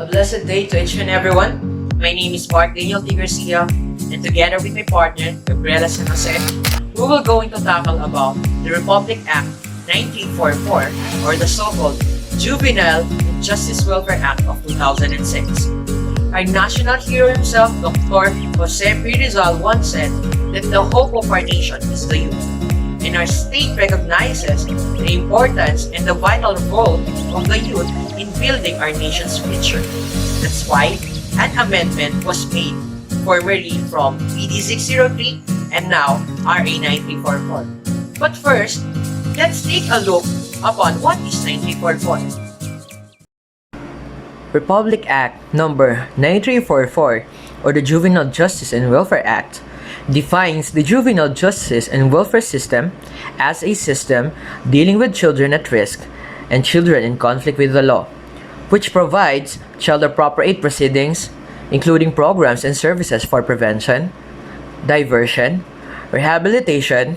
A blessed day to each and everyone. My name is Mark Daniel T. Garcia, and together with my partner, Gabriela San Jose, we will going to tackle about the Republic Act 9344, or the so-called Juvenile and Justice Welfare Act of 2006. Our national hero himself, Dr. Jose P. Rizal, once said that the hope of our nation is the youth. And our state recognizes the importance and the vital role of the youth in building our nation's future. That's why an amendment was made formerly from PD 603 and now RA 9344. But first, let's take a look upon what is 9344. Republic Act number 9344, or the Juvenile Justice and Welfare Act, defines the juvenile justice and welfare system as a system dealing with children at risk and children in conflict with the law, which provides child-appropriate proceedings, including programs and services for prevention, diversion, rehabilitation,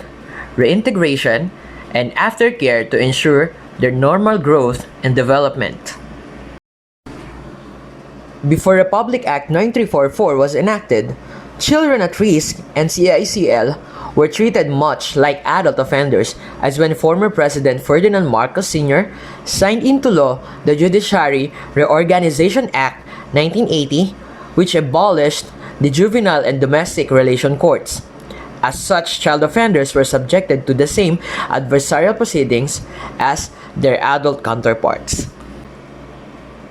reintegration, and aftercare to ensure their normal growth and development. Before Republic Act 9344 was enacted, children at risk and CICL were treated much like adult offenders, as when former President Ferdinand Marcos Sr. signed into law the Judiciary Reorganization Act 1980, which abolished the juvenile and domestic relation courts. As such, child offenders were subjected to the same adversarial proceedings as their adult counterparts.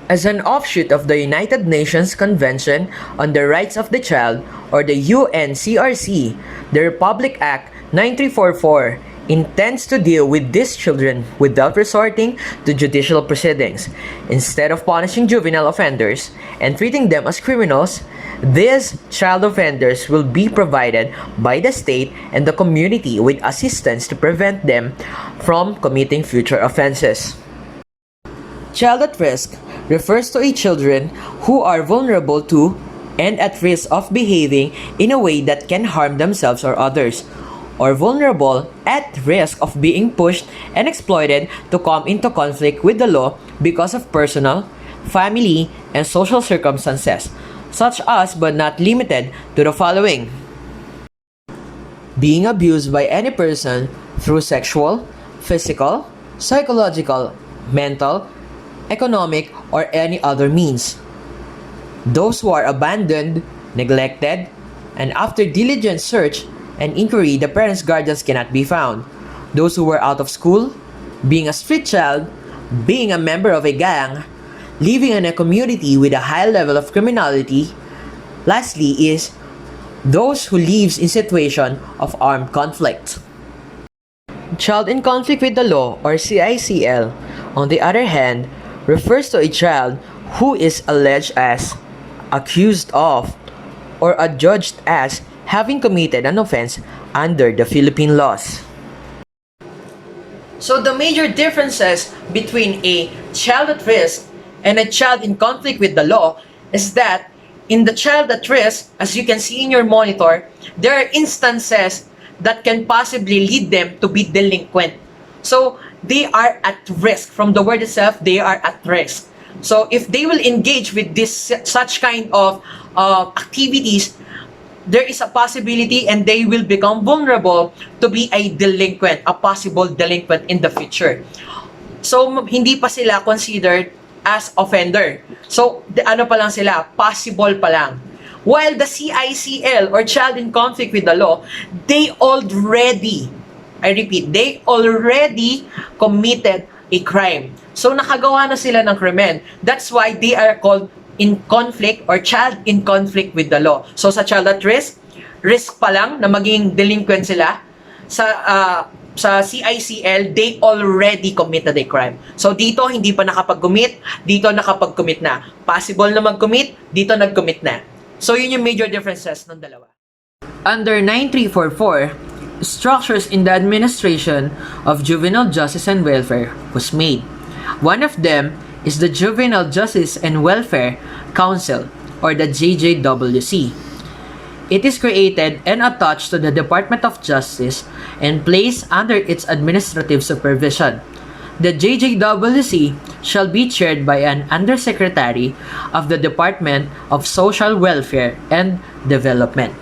As an offshoot of the United Nations Convention on the Rights of the Child, or the UNCRC, the Republic Act 9344 intends to deal with these children without resorting to judicial proceedings. Instead of punishing juvenile offenders and treating them as criminals, these child offenders will be provided by the state and the community with assistance to prevent them from committing future offenses. Child at risk refers to children who are vulnerable to and at risk of behaving in a way that can harm themselves or others, or vulnerable at risk of being pushed and exploited to come into conflict with the law because of personal, family, and social circumstances, such as but not limited to the following: being abused by any person through sexual, physical, psychological, mental, economic, or any other means. Those who are abandoned, neglected, and after diligent search and inquiry the parents' guardians cannot be found. Those who were out of school, being a street child, being a member of a gang, living in a community with a high level of criminality. Lastly is those who lives in situation of armed conflict. Child in conflict with the law, or CICL, on the other hand, refers to a child who is alleged as, accused of, or adjudged as having committed an offense under the Philippine laws. So the major differences between a child at risk and a child in conflict with the law is that in the child at risk, as you can see in your monitor, there are instances that can possibly lead them to be delinquent. So they are at risk. From the word itself, they are at risk. So if they will engage with this such kind of activities, there is a possibility and they will become vulnerable to be a delinquent, a possible delinquent in the future. So hindi pa sila considered as offender. So ano pa lang sila, possible pa lang. While the CICL, or child in conflict with the law, they already, I repeat, they already committed a crime. So nakagawa na sila ng krimen. That's why they are called in conflict or child in conflict with the law. So sa child at risk pa lang na maging delinquent sila. Sa CICL, they already committed a crime. So dito hindi pa nakapag-commit, dito nakapag-commit na. Possible na mag-commit, dito nag-commit na. So yun yung major differences ng dalawa. Under 9344, structures in the administration of juvenile justice and welfare was made. One of them is the Juvenile Justice and Welfare Council, or the JJWC. It is created and attached to the Department of Justice and placed under its administrative supervision. The JJWC shall be chaired by an Undersecretary of the Department of Social Welfare and Development.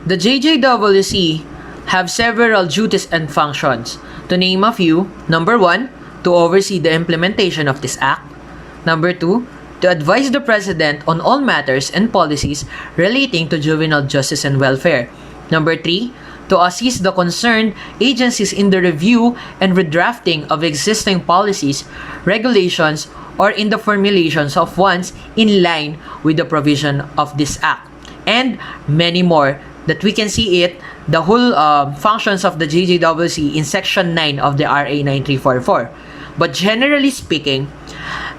The JJWC have several duties and functions. To name a few, number 1, to oversee the implementation of this act. Number 2, to advise the President on all matters and policies relating to juvenile justice and welfare. Number 3, to assist the concerned agencies in the review and redrafting of existing policies, regulations, or in the formulations of ones in line with the provision of this act. And many more that we can see it, the whole functions of the JJWC in Section 9 of the RA 9344. But generally speaking,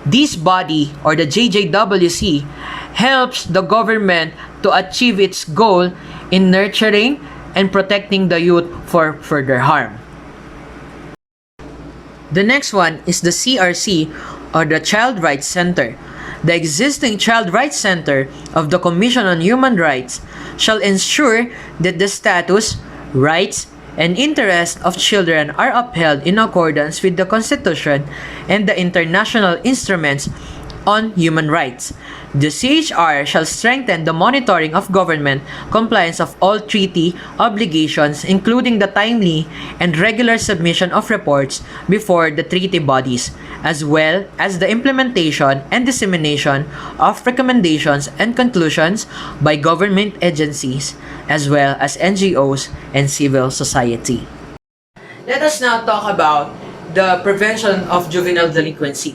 this body or the JJWC helps the government to achieve its goal in nurturing and protecting the youth for further harm. The next one is the CRC or the Child Rights Center. The existing Child Rights Center of the Commission on Human Rights shall ensure that the status, rights, and interests of children are upheld in accordance with the Constitution and the international instruments on human rights. The CHR shall strengthen the monitoring of government compliance of all treaty obligations, including the timely and regular submission of reports before the treaty bodies, as well as the implementation and dissemination of recommendations and conclusions by government agencies, as well as NGOs and civil society. Let us now talk about the prevention of juvenile delinquency.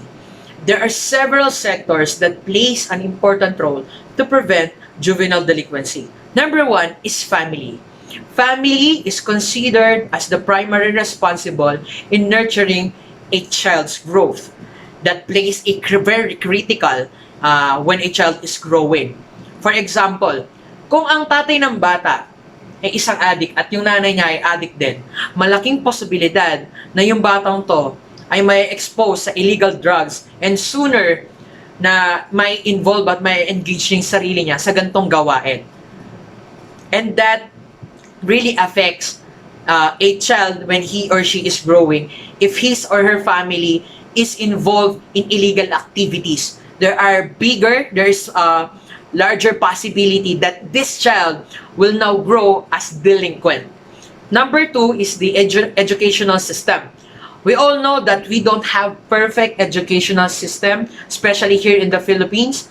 There are several sectors that plays an important role to prevent juvenile delinquency. Number 1 is family. Family is considered as the primary responsible in nurturing a child's growth. That plays a very critical when a child is growing. For example, kung ang tatay ng bata ay isang addict at yung nanay niya ay addict din, malaking posibilidad na yung batang to ay may expose sa illegal drugs and sooner na may involve at may engage yung sarili niya sa gantong gawain. And that really affects a child when he or she is growing if his or her family is involved in illegal activities. There's a larger possibility that this child will now grow as delinquent. Number 2 is the educational system. We all know that we don't have perfect educational system, especially here in the Philippines.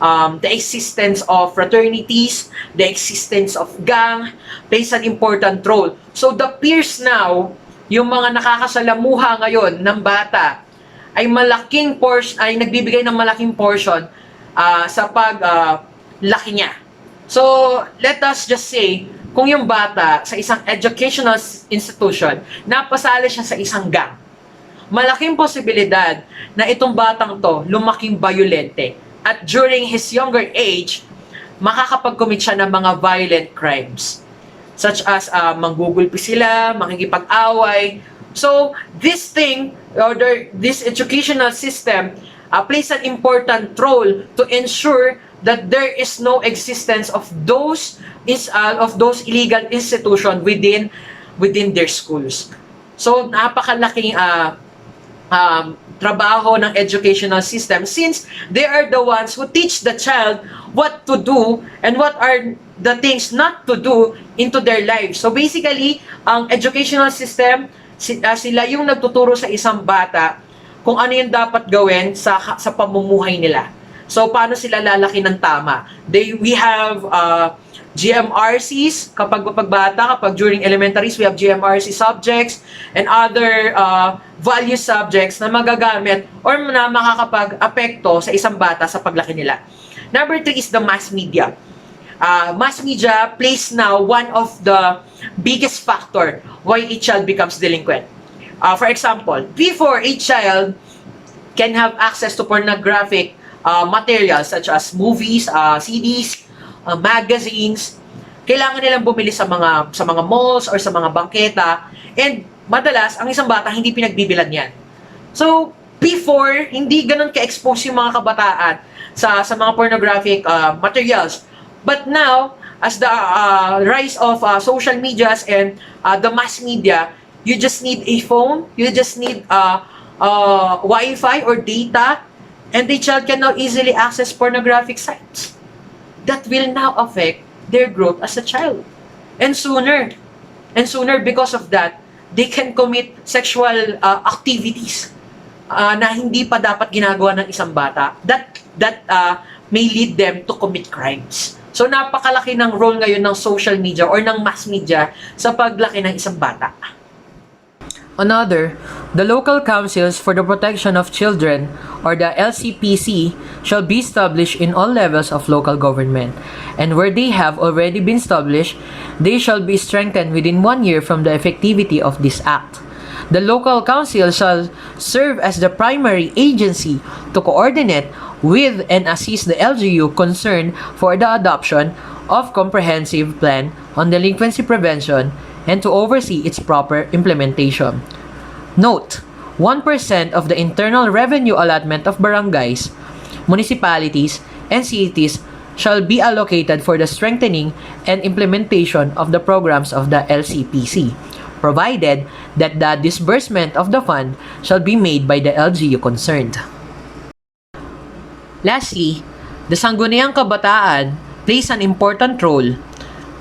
The existence of fraternities, the existence of gang plays an important role. So the peers now, yung mga nakakasalamuha ngayon ng bata, ay nagbibigay ng malaking portion sa laki niya. So let us just say, kung yung bata sa isang educational institution, napasali siya sa isang gang, malaking posibilidad na itong batang to lumaking violente. At during his younger age, makakapag-commit siya ng mga violent crimes. Such as manggugulpi sila, makikipag-away. So, this educational system plays an important role to ensure that there is no existence of those illegal institutions within their schools. So napakalaking trabaho ng educational system since they are the ones who teach the child what to do and what are the things not to do into their lives. So basically, ang educational system, sila yung nagtuturo sa isang bata kung ano yung dapat gawin sa pamumuhay nila. So, paano sila lalaki ng tama? We have GMRCs kapag pagbata, kapag during elementaries, we have GMRC subjects and other value subjects na magagamit or na makakapag-apekto sa isang bata sa paglaki nila. Number 3 is the mass media. Mass media plays now one of the biggest factor why a child becomes delinquent. For example, before a child can have access to pornographic materials such as movies, CDs, magazines, kailangan nilang bumili sa mga malls or sa mga bangketa, and madalas ang isang bata hindi pinagbibilan yan. So before, hindi ganun ka-expose yung mga kabataan sa mga pornographic materials. But now, as the rise of social medias and the mass media, You just need a phone, you just need Wi-Fi or data, and the child can now easily access pornographic sites. That will now affect their growth as a child. And sooner because of that, they can commit sexual activities na hindi pa dapat ginagawa ng isang bata. That may lead them to commit crimes. So napakalaki ng role ngayon ng social media or ng mass media sa paglaki ng isang bata. Another, the local councils for the protection of children, or the LCPC, shall be established in all levels of local government, and where they have already been established, they shall be strengthened within 1 year from the effectivity of this act. The local council shall serve as the primary agency to coordinate with and assist the LGU concerned for the adoption of comprehensive plan on delinquency prevention and to oversee its proper implementation. Note, 1% of the internal revenue allotment of barangays, municipalities, and cities shall be allocated for the strengthening and implementation of the programs of the LCPC, provided that the disbursement of the fund shall be made by the LGU concerned. Lastly, the Sangguniang Kabataan plays an important role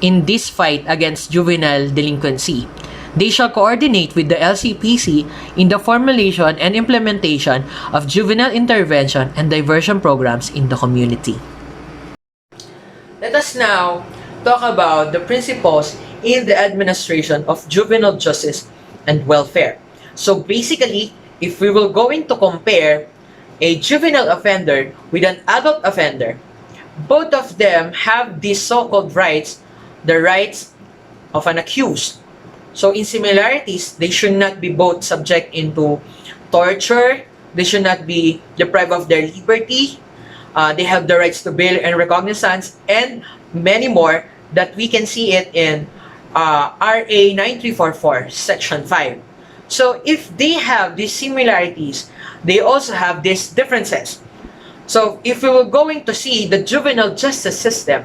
in this fight against juvenile delinquency. They shall coordinate with the LCPC in the formulation and implementation of juvenile intervention and diversion programs in the community. Let us now talk about the principles in the administration of juvenile justice and welfare. So basically, if we will going to compare a juvenile offender with an adult offender, both of them have these so-called rights, the rights of an accused. So in similarities, they should not be both subject into torture, they should not be deprived of their liberty, they have the rights to bail and recognizance, and many more that we can see it in RA 9344, Section 5. So if they have these similarities, they also have these differences. So if we were going to see the juvenile justice system,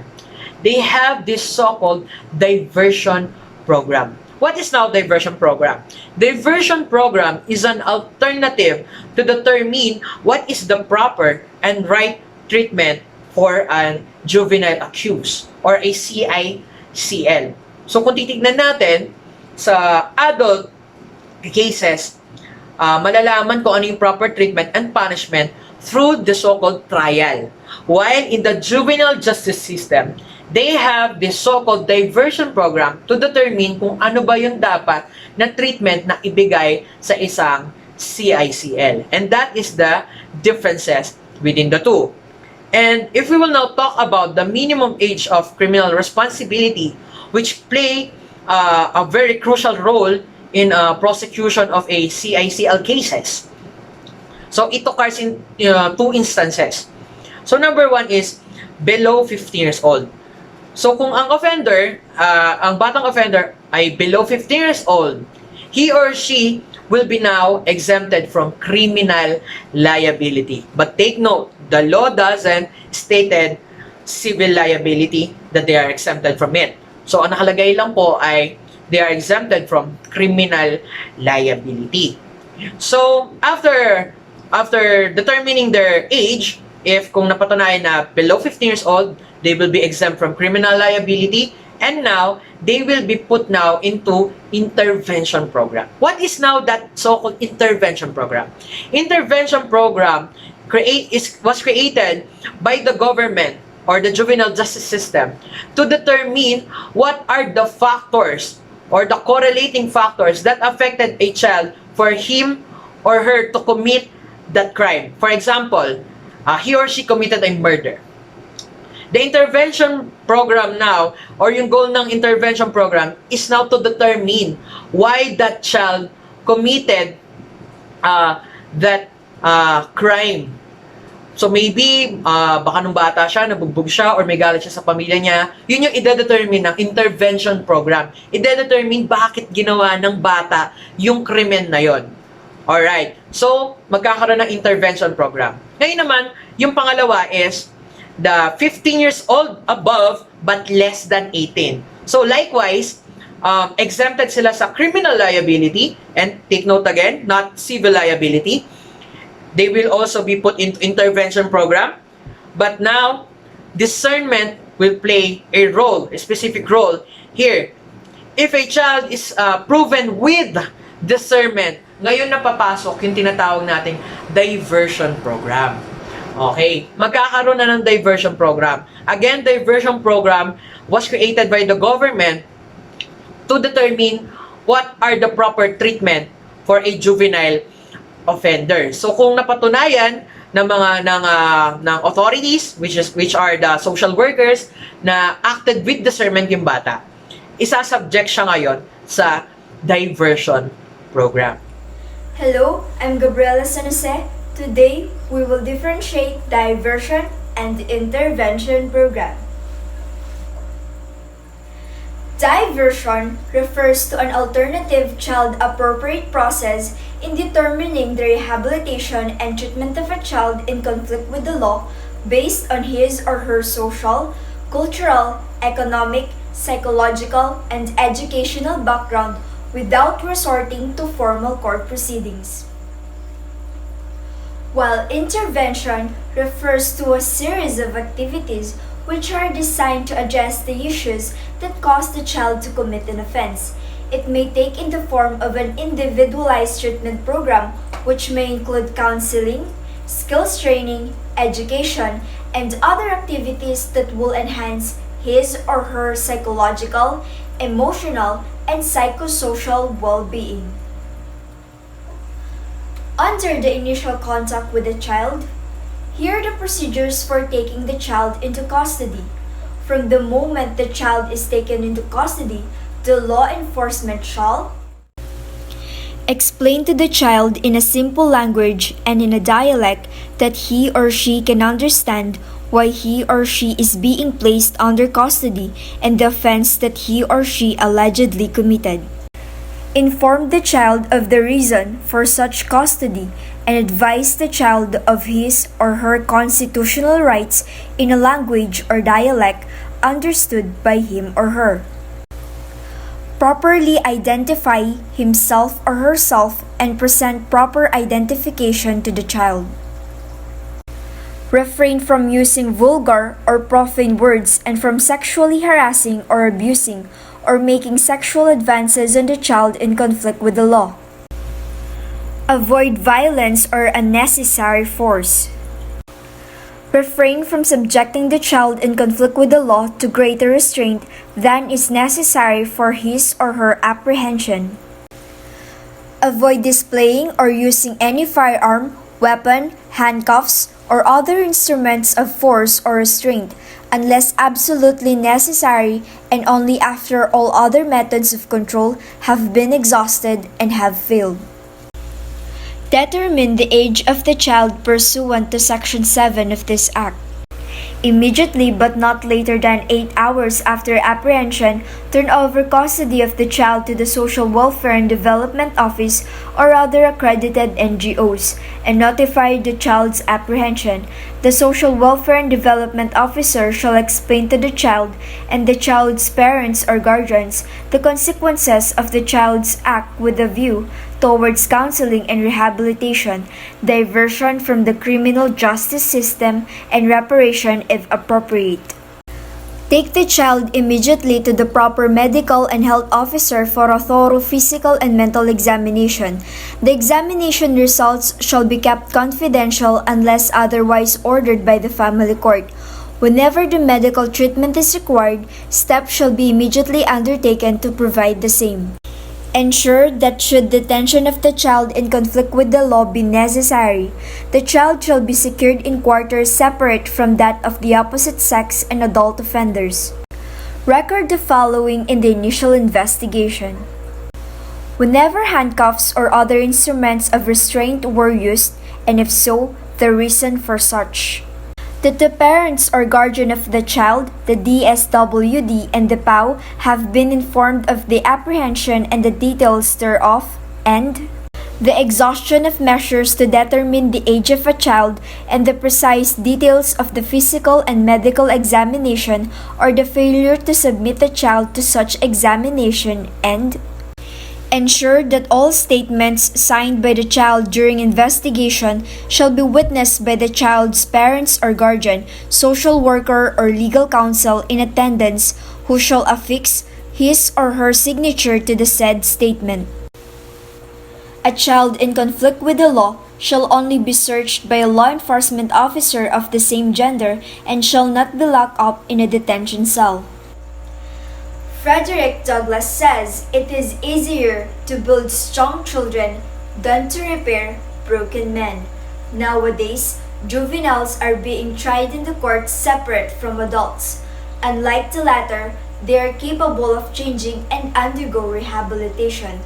they have this so-called diversion program. What is now diversion program? Diversion program is an alternative to determine what is the proper and right treatment for a juvenile accused or a CICL. So kung titignan natin sa adult cases, malalaman kung ano yung proper treatment and punishment through the so-called trial. While in the juvenile justice system, they have this so-called diversion program to determine kung ano ba yung dapat na treatment na ibigay sa isang CICL. And that is the differences within the two. And if we will now talk about the minimum age of criminal responsibility, which play a very crucial role in prosecution of a CICL cases. So it occurs in two instances. So number one is below 15 years old. So kung ang offender, ang batang offender ay below 15 years old, he or she will be now exempted from criminal liability. But take note, the law doesn't stated civil liability that they are exempted from it. So ang nakalagay lang po ay they are exempted from criminal liability. So after determining their age, if kung napatunayan na below 15 years old, they will be exempt from criminal liability, and now they will be put now into intervention program. What is now that so-called intervention program? Intervention program was created by the government or the juvenile justice system to determine what are the factors or the correlating factors that affected a child for him or her to commit that crime. For example, he or she committed a murder. The intervention program now, or yung goal ng intervention program, is now to determine why that child committed that crime. So maybe, baka nung bata siya, nabugbog siya, or may galit siya sa pamilya niya. Yun yung ide-determine ng intervention program. Ide-determine bakit ginawa ng bata yung krimen na yon. Alright, so magkakaroon ng intervention program. Ngayon naman, yung pangalawa is the 15 years old above but less than 18. So likewise, exempted sila sa criminal liability, and take note again, not civil liability. They will also be put into intervention program. But now, discernment will play a role, a specific role here. If a child is proven with discernment, ngayon na papasok yung tinatawag nating diversion program. Okay, magkakaroon na ng diversion program. Again, diversion program was created by the government to determine what are the proper treatment for a juvenile offender. So kung napatunayan ng ng authorities, which are the social workers, na acted with discernment yung bata, isasubject siya ngayon sa diversion program. Hello, I'm Gabriela Sanose. Today, we will differentiate diversion and intervention program. Diversion refers to an alternative child-appropriate process in determining the rehabilitation and treatment of a child in conflict with the law based on his or her social, cultural, economic, psychological, and educational background without resorting to formal court proceedings. While intervention refers to a series of activities which are designed to address the issues that cause the child to commit an offense. It may take in the form of an individualized treatment program which may include counseling, skills training, education, and other activities that will enhance his or her psychological, emotional, and psychosocial well-being. Under the initial contact with the child, here are the procedures for taking the child into custody. From the moment the child is taken into custody, the law enforcement shall explain to the child in a simple language and in a dialect that he or she can understand why he or she is being placed under custody and the offense that he or she allegedly committed. Inform the child of the reason for such custody and advise the child of his or her constitutional rights in a language or dialect understood by him or her. Properly identify himself or herself and present proper identification to the child. Refrain from using vulgar or profane words and from sexually harassing or abusing or making sexual advances on the child in conflict with the law. Avoid violence or unnecessary force. Refrain from subjecting the child in conflict with the law to greater restraint than is necessary for his or her apprehension. Avoid displaying or using any firearm, weapon, handcuffs, or other instruments of force or restraint unless absolutely necessary and only after all other methods of control have been exhausted and have failed. Determine the age of the child pursuant to Section 7 of this Act. Immediately but not later than 8 hours after apprehension, turn over custody of the child to the Social Welfare and Development Office or other accredited NGOs and notify the child's apprehension. The Social Welfare and Development Officer shall explain to the child and the child's parents or guardians the consequences of the child's act with a view towards counseling and rehabilitation, diversion from the criminal justice system, and reparation if appropriate. Take the child immediately to the proper medical and health officer for a thorough physical and mental examination. The examination results shall be kept confidential unless otherwise ordered by the family court. Whenever the medical treatment is required, steps shall be immediately undertaken to provide the same. Ensure that should detention of the child in conflict with the law be necessary, the child shall be secured in quarters separate from that of the opposite sex and adult offenders. Record the following in the initial investigation. Whenever handcuffs or other instruments of restraint were used, and if so, the reason for such. That the parents or guardian of the child, the DSWD, and the PAW have been informed of the apprehension and the details thereof, and The exhaustion of measures to determine the age of a child and the precise details of the physical and medical examination, or the failure to submit the child to such examination, and ensure that all statements signed by the child during investigation shall be witnessed by the child's parents or guardian, social worker, or legal counsel in attendance, who shall affix his or her signature to the said statement. A child in conflict with the law shall only be searched by a law enforcement officer of the same gender and shall not be locked up in a detention cell. Frederick Douglass says it is easier to build strong children than to repair broken men. Nowadays, juveniles are being tried in the courts separate from adults. Unlike the latter, they are capable of changing and undergo rehabilitation.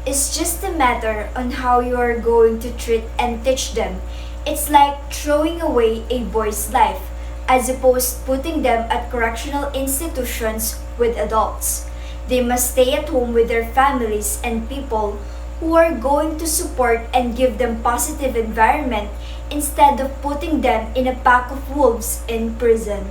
It's just a matter on how you are going to treat and teach them. It's like throwing away a boy's life, as opposed to putting them at correctional institutions with adults. They must stay at home with their families and people who are going to support and give them positive environment instead of putting them in a pack of wolves in prison.